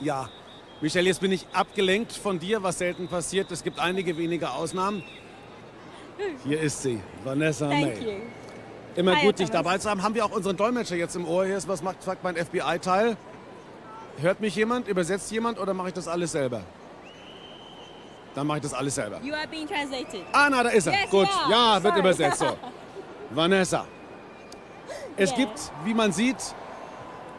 Ja, Michelle, jetzt bin ich abgelenkt von dir, was selten passiert. Es gibt einige wenige Ausnahmen. Hier ist sie, Vanessa Thank May. you. Immer Hi, gut, dich Thomas. dabei zu haben. Haben wir auch unseren Dolmetscher jetzt im Ohr? Hier ist, was macht, fragt mein FBI-Teil. Hört mich jemand? Übersetzt jemand oder mache ich das alles selber? Dann mache ich das alles selber. You are being translated. Ah, na, da ist er. Yes, Gut, yeah. ja, wird Sorry. übersetzt. So. Vanessa. Es Yeah. gibt, wie man sieht,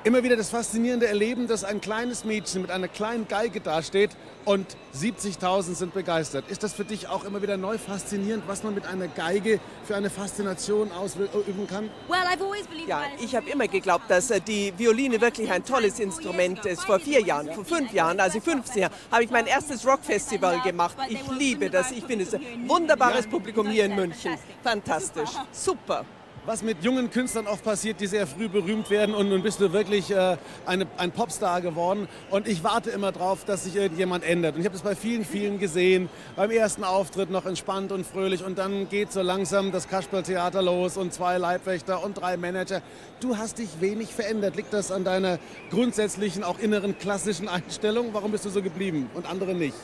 immer wieder das faszinierende Erleben, dass ein kleines Mädchen mit einer kleinen Geige dasteht und 70.000 sind begeistert. Ist das für dich auch immer wieder neu faszinierend, was man mit einer Geige für eine Faszination ausüben kann? Well, I've always believed Ja, violence is ich habe immer geglaubt, dass die Violine wirklich ein tolles Instrument ist. Vor 4 Jahren, vor 5 Jahren, also 15 Jahren, habe ich mein erstes Rockfestival gemacht. Ich liebe das. Ich finde es ein wunderbares Publikum hier in München. Fantastisch. Super. Was mit jungen Künstlern oft passiert, die sehr früh berühmt werden und nun bist du wirklich ein Popstar geworden und ich warte immer drauf, dass sich irgendjemand ändert. Und ich habe das bei vielen, vielen gesehen, beim ersten Auftritt noch entspannt und fröhlich und dann geht so langsam das Kasperltheater los und 2 Leibwächter und 3 Manager. Du hast dich wenig verändert. Liegt das an deiner grundsätzlichen, auch inneren klassischen Einstellung? Warum bist du so geblieben und andere nicht?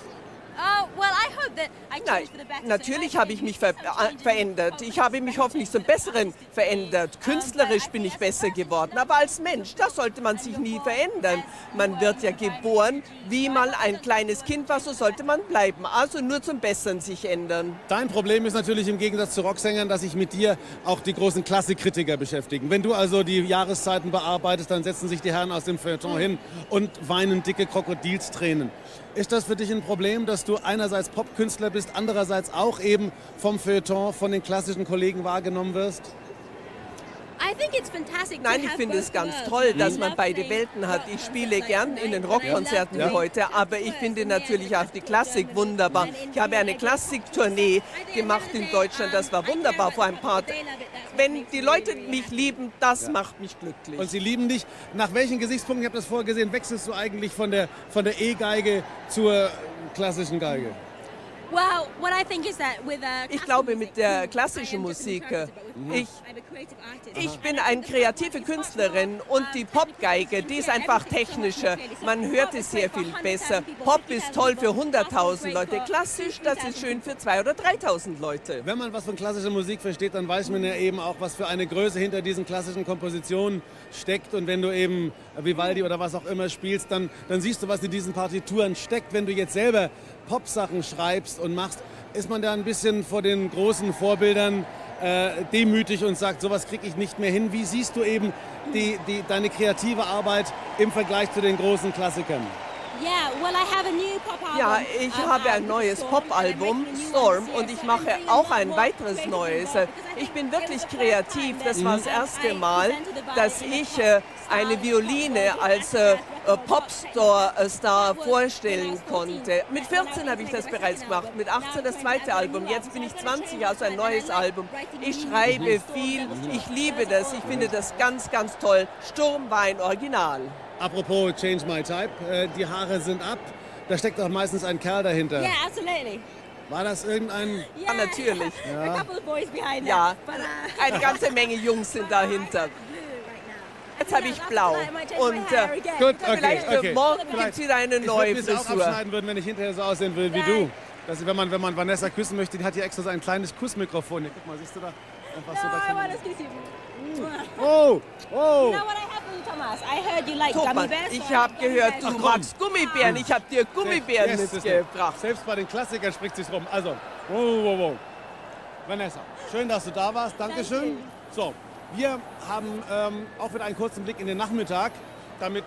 Oh, well, I hope that I Nein, changed for the better. natürlich habe ich mich verändert. Ich habe mich hoffentlich zum Besseren verändert. Künstlerisch bin ich besser geworden, aber als Mensch, da sollte man sich nie verändern. Man wird ja geboren, wie mal ein kleines Kind war, so sollte man bleiben. Also nur zum Besseren sich ändern. Dein Problem ist natürlich im Gegensatz zu Rocksängern, dass sich mit dir auch die großen Klassikkritiker beschäftigen. Wenn du also die Jahreszeiten bearbeitest, dann setzen sich die Herren aus dem Feuilleton hin und weinen dicke Krokodilstränen. Ist das für dich ein Problem, dass du einerseits Popkünstler bist, andererseits auch eben vom Feuilleton, von den klassischen Kollegen wahrgenommen wirst? I think it's fantastic to Nein, ich have finde both es ganz worlds. toll, dass I man love beide playing Welten hat. Ich spiele rock gern in den concerts. Rockkonzerten I wie love heute, aber ich finde natürlich auch die Klassik wunderbar. Ich habe eine Klassiktournee gemacht in Deutschland, das war wunderbar vor ein paar Tagen. Wenn die Leute mich lieben, das macht mich glücklich. Und sie lieben dich. Nach welchen Gesichtspunkten, ich habe das vorher gesehen, wechselst du eigentlich von der E-Geige zur klassischen Geige? Well, what I think is that with Ich glaube, mit der klassischen Musik, ich bin eine kreative Künstlerin und die Popgeige, die ist einfach technischer. Man hört es sehr viel besser. Pop ist toll für 100.000 Leute. Klassisch, das ist schön für 2.000 oder 3.000 Leute. Wenn man was von klassischer Musik versteht, dann weiß man ja eben auch, was für eine Größe hinter diesen klassischen Kompositionen steckt. Und wenn du eben Vivaldi oder was auch immer spielst, dann siehst du, was in diesen Partituren steckt. Wenn du jetzt selber Popsachen schreibst und machst, ist man da ein bisschen vor den großen Vorbildern demütig und sagt, sowas kriege ich nicht mehr hin. Wie siehst du eben deine kreative Arbeit im Vergleich zu den großen Klassikern? Yeah, well, I have a new pop album. Ja, ich habe ein neues Popalbum, Storm, und ich mache auch ein weiteres neues. Ich bin wirklich kreativ. Das war das erste Mal, dass ich eine Violine als Popstar vorstellen konnte. Mit 14 habe ich das bereits gemacht, mit 18 das zweite Album. Jetzt bin ich 20, also ein neues Album. Ich schreibe viel, ich liebe das, ich finde das ganz, ganz toll. Sturm war ein Original. Apropos Change My Type, die Haare sind ab. Da steckt doch meistens ein Kerl dahinter. Yeah, absolutely. War das irgendein... Ja, natürlich. A couple of boys behind Ja, that. But, eine ganze Menge Jungs sind dahinter. Jetzt habe ich blau. Und Gut, vielleicht okay. morgen gibt es wieder eine neue Ich würde mir das auch Frisur. abschneiden würden, wenn ich hinterher so aussehen will wie du. Dass, wenn man Vanessa küssen möchte, die hat hier extra so ein kleines Kussmikrofon. Hier, guck mal, siehst du da? Einfach so, da kann man... Oh, oh. You know what I have for you, Thomas? I heard you like Thomas, gummy bears. ich so I habe got gehört, you du guys. magst Gummibären. Ich habe dir Gummibären Yes, mitgebracht. Selbst bei den Klassikern spricht sich rum. Also, wow. Vanessa, schön, dass du da warst. Dankeschön. So, wir haben auch wieder einen kurzen Blick in den Nachmittag, damit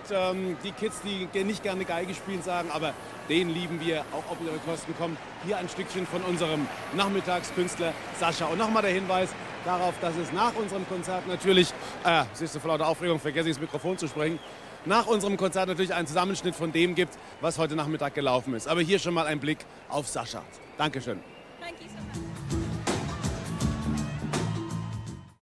die Kids, die nicht gerne Geige spielen, sagen, aber den lieben wir, auch auf ihre Kosten kommen. Hier ein Stückchen von unserem Nachmittagskünstler Sascha. Und nochmal der Hinweis darauf, dass es nach unserem Konzert natürlich, siehst du, vor lauter Aufregung vergesse ich das Mikrofon zu sprechen, nach unserem Konzert natürlich einen Zusammenschnitt von dem gibt, was heute Nachmittag gelaufen ist. Aber hier schon mal ein Blick auf Sascha. Dankeschön. Thank you so much.